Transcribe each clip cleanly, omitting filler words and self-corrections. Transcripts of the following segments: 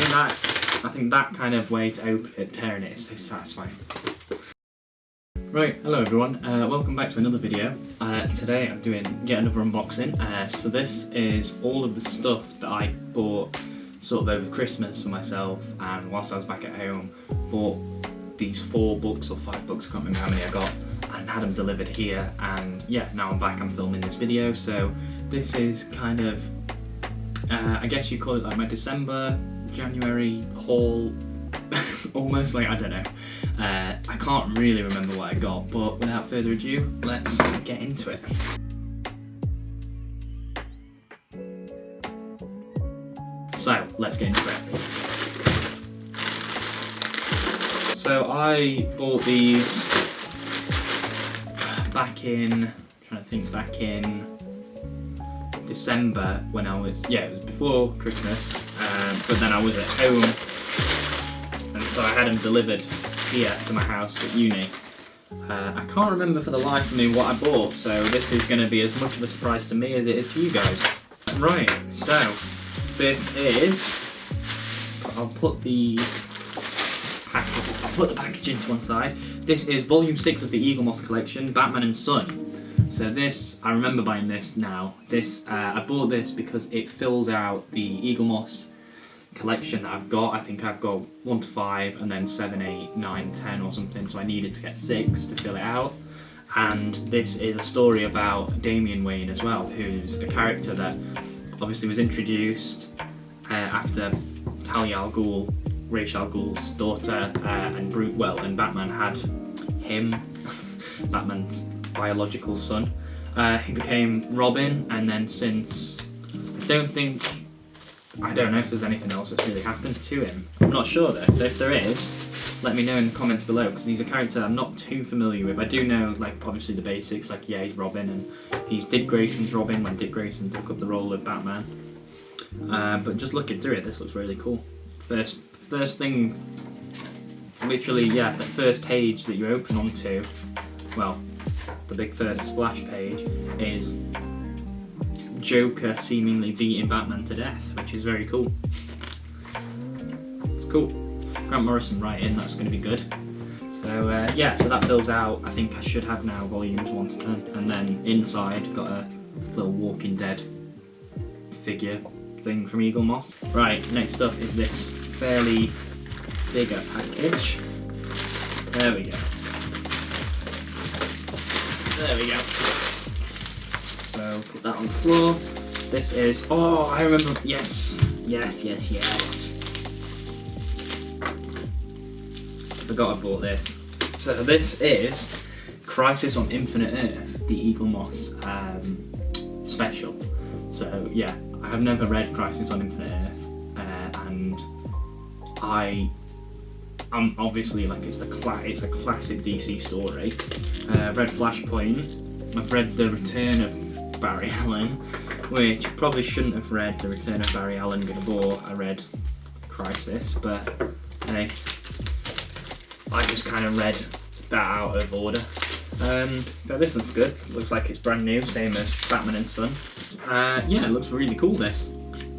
I think that kind of way to open it, tearing it, is so satisfying. Right, hello everyone, welcome back to another video. Today I'm doing yet another unboxing. So this is all of the stuff that I bought sort of over Christmas for myself, and whilst I was back at home, bought these 4 books or 5 books, I can't remember how many I got, and had them delivered here, and yeah, now I'm back, I'm filming this video. So this is kind of, I guess you call it like my December, January haul, almost, like, I don't know. I can't really remember what I got, but without further ado, let's get into it. So, let's get into it. So I bought these back in December when I was, it was before Christmas, but then I was at home, and so I had them delivered here to my house at uni. I can't remember for the life of me what I bought, so this is going to be as much of a surprise to me as it is to you guys. Right, so this is, I'll put the package into one side. This is volume 6 of the Eaglemoss collection, Batman and Son. So this, I remember buying this now. This, I bought this because it fills out the Eaglemoss collection that I've got. I think I've got 1 to 5 and then 7, 8, 9, 10 or something, so I needed to get 6 to fill it out. And this is a story about Damian Wayne as well, who's a character that obviously was introduced after Talia al Ghul, Ra's al Ghul's daughter, and Batman had him, Batman's biological son. He became Robin, and then since, I don't know if there's anything else that's really happened to him. I'm not sure though, so if there is, let me know in the comments below, because he's a character I'm not too familiar with. I do know, like, obviously the basics, like, yeah, he's Robin, and he's Dick Grayson's Robin when Dick Grayson took up the role of Batman. But just looking through it, this looks really cool. First thing, literally, yeah, the first page that you open onto, well, the big first splash page, is Joker seemingly beating Batman to death, which is very cool. It's cool. Grant Morrison writing, that's going to be good. So yeah, so that fills out, I think I should have now volumes 1 to 10, and then inside got a little Walking Dead figure thing from Eaglemoss. Right, next up is this fairly bigger package. There we go. There we go. So put that on the floor. This is, oh, I remember, yes. Forgot I bought this. So this is Crisis on Infinite Earth, the Eaglemoss special. So yeah, I have never read Crisis on Infinite Earth, and I'm obviously, like, it's a classic DC story. I've read Flashpoint, I've read The Return of Barry Allen, which I probably shouldn't have read The Return of Barry Allen before I read Crisis, but hey, I just kind of read that out of order. But this looks good, looks like it's brand new, same as Batman and Son. Yeah, it looks really cool, this.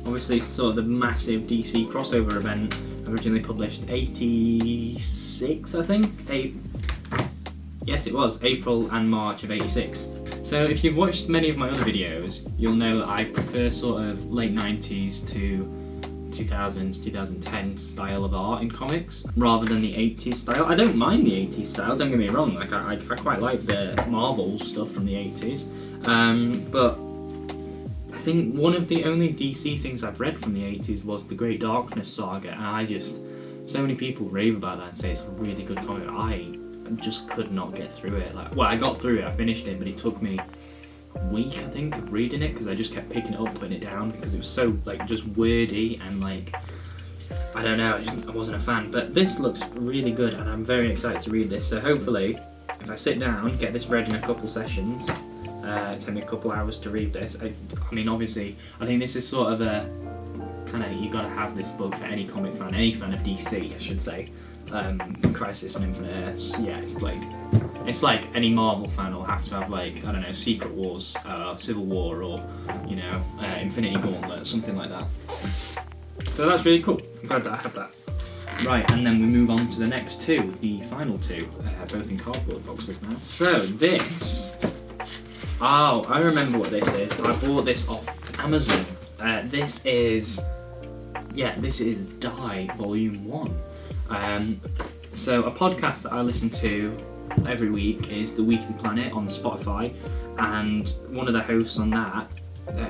Obviously it's sort of the massive DC crossover event, originally published 86, I think? Yes, it was, April and March of 86. So if you've watched many of my other videos, you'll know that I prefer sort of late 90s to 2000s, 2010 style of art in comics, rather than the 80s style. I don't mind the 80s style, don't get me wrong, like I quite like the Marvel stuff from the 80s, but I think one of the only DC things I've read from the 80s was the Great Darkness saga, and so many people rave about that and say it's a really good comic. I just could not get through it. Like, well, I got through it, I finished it, but it took me a week, I think, of reading it, because I just kept picking it up, putting it down, because it was so, like, just wordy, and, like, I don't know, I wasn't a fan. But this looks really good, and I'm very excited to read this, so hopefully, if I sit down, get this read in a couple sessions, take me a couple hours to read this. I mean, obviously, I think this is sort of a kind of, you gotta have this book for any comic fan, any fan of DC, I should say. Crisis on Infinite Earths, yeah, it's like any Marvel fan will have to have, like, I don't know, Secret Wars, Civil War, or, you know, Infinity Gauntlet, something like that. So that's really cool. I'm glad that I have that. Right, and then we move on to the next two, the final two, both in cardboard boxes now. So this, oh, I remember what this is. I bought this off Amazon. This is Die Volume 1. So a podcast that I listen to every week is The Weekly Planet on Spotify, and one of the hosts on that,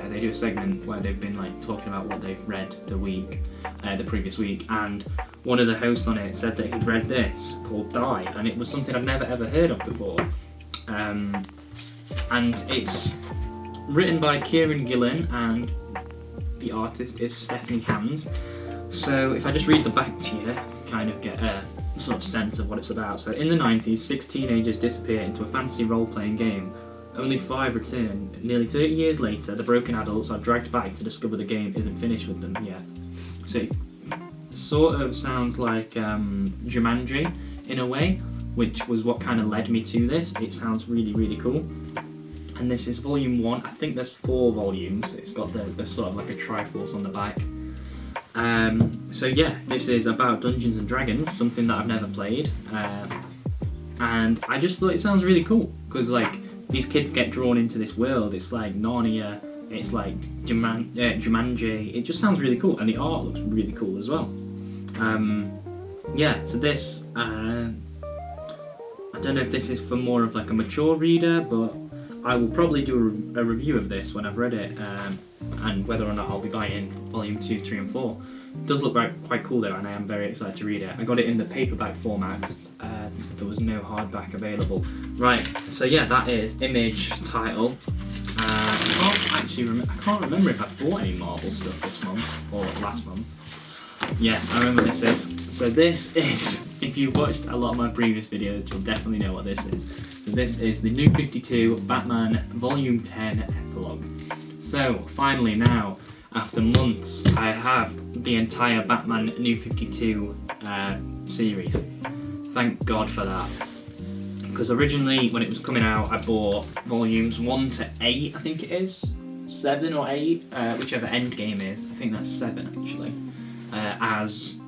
they do a segment where they've been like talking about what they've read the previous week, and one of the hosts on it said that he'd read this called Die, and it was something I've never ever heard of before. And it's written by Kieran Gillen, and the artist is Stephanie Hans. So if I just read the back to you, kind of get a sort of sense of what it's about. So in the 90s, 6 teenagers disappear into a fantasy role-playing game. Only 5 return. Nearly 30 years later, the broken adults are dragged back to discover the game isn't finished with them yet. So it sort of sounds like Jumanji in a way, which was what kind of led me to this. It sounds really, really cool. And this is volume 1. I think there's 4 volumes. It's got the sort of like a Triforce on the back. So yeah, this is about Dungeons and Dragons, something that I've never played. And I just thought it sounds really cool, because like these kids get drawn into this world. It's like Narnia, it's like Jumanji. It just sounds really cool, and the art looks really cool as well. So this, I don't know if this is for more of like a mature reader, but I will probably do a review of this when I've read it, and whether or not I'll be buying volume 2, 3 and 4. It does look quite cool though, and I am very excited to read it. I got it in the paperback format, there was no hardback available. Right, so yeah, that is image, title. I can't remember if I bought any Marvel stuff this month or last month. Yes, I remember this is. So this is, if you've watched a lot of my previous videos, you'll definitely know what this is. So this is the New 52 Batman Volume 10 Epilogue. So finally now, after months, I have the entire Batman New 52 series. Thank God for that. Because originally, when it was coming out, I bought volumes 1 to 8, I think it is. 7 or 8, whichever Endgame is. I think that's 7 actually. As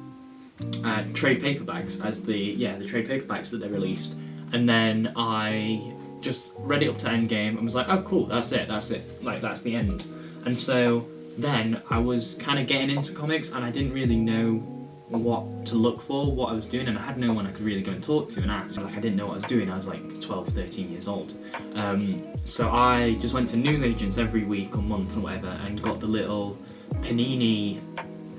trade paperbacks, as the trade paperbacks that they released. And then I just read it up to Endgame and was like, oh cool, that's it, like that's the end. And so then I was kind of getting into comics, and I didn't really know what to look for, what I was doing, and I had no one I could really go and talk to and ask. Like I didn't know what I was doing. I was like 12, 13 years old. So I just went to newsagents every week or month or whatever and got the little Panini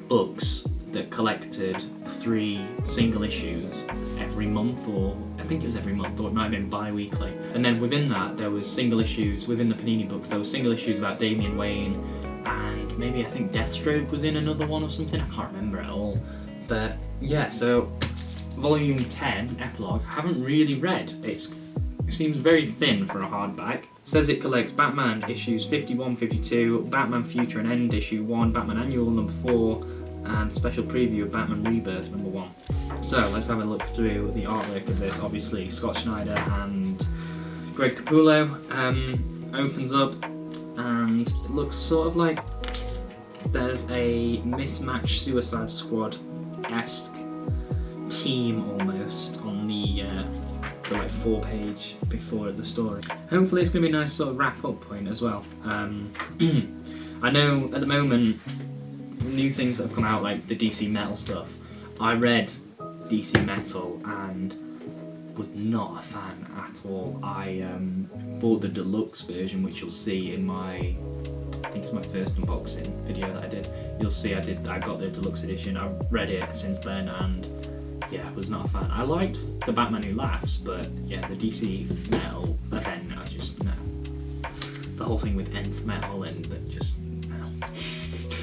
books that collected 3 single issues every month, or I think it was every month, or it might have been bi-weekly. And then within that there was single issues, within the Panini books there was single issues about Damian Wayne, and maybe I think Deathstroke was in another one or something, I can't remember at all. But yeah, so volume 10, Epilogue, I haven't really read. It seems very thin for a hardback. It says it collects Batman issues 51, 52, Batman Future and End issue 1, Batman Annual number 4, and special preview of Batman Rebirth number 1. So let's have a look through the artwork of this. Obviously Scott Schneider and Greg Capullo. Opens up and it looks sort of like there's a mismatched Suicide Squad-esque team almost on the like 4-page before the story. Hopefully it's going to be a nice sort of wrap-up point as well. I know at the moment new things that have come out, like the DC Metal stuff. I read DC Metal and was not a fan at all. I bought the deluxe version, which you'll see in my, I think it's my first unboxing video that I did. You'll see I got the deluxe edition. I've read it since then and yeah, was not a fan. I liked the Batman Who Laughs, but yeah, the DC Metal event, I just, no. The whole thing with Nth Metal and just, no.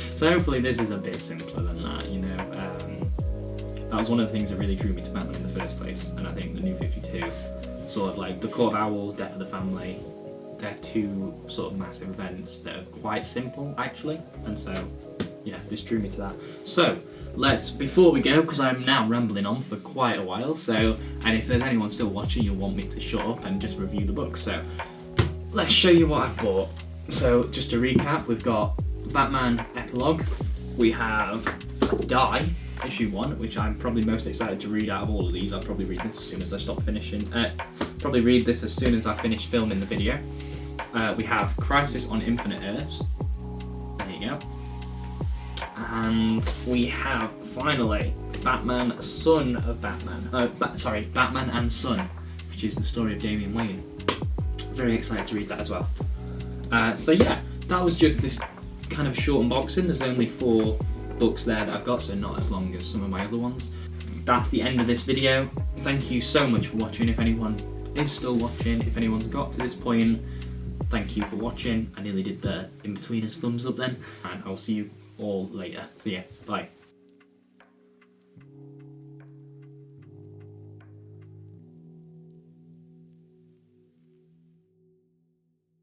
So hopefully this is a bit simpler than that, you know. That was one of the things that really drew me to Batman in the first place, and I think the New 52, sort of like the Court of Owls, Death of the Family, they're 2 sort of massive events that are quite simple actually, and so yeah, this drew me to that. So before we go, because I'm now rambling on for quite a while, so, and if there's anyone still watching, you'll want me to shut up and just review the book, so let's show you what I've bought. So just to recap, we've got Batman Epilogue, we have Die, issue 1, which I'm probably most excited to read out of all of these. I'll probably read this as soon as I stop finishing. Probably read this as soon as I finish filming the video. We have Crisis on Infinite Earths. There you go. And we have finally Batman, Son of Batman. Batman and Son, which is the story of Damian Wayne. Very excited to read that as well. So yeah, that was just this kind of short unboxing. There's only 4 books there that I've got, so not as long as some of my other ones. That's the end of this video. Thank you so much for watching. If anyone is still watching, if anyone's got to this point, thank you for watching. I nearly did the in-betweeners thumbs up then, and I'll see you all later. So yeah, bye.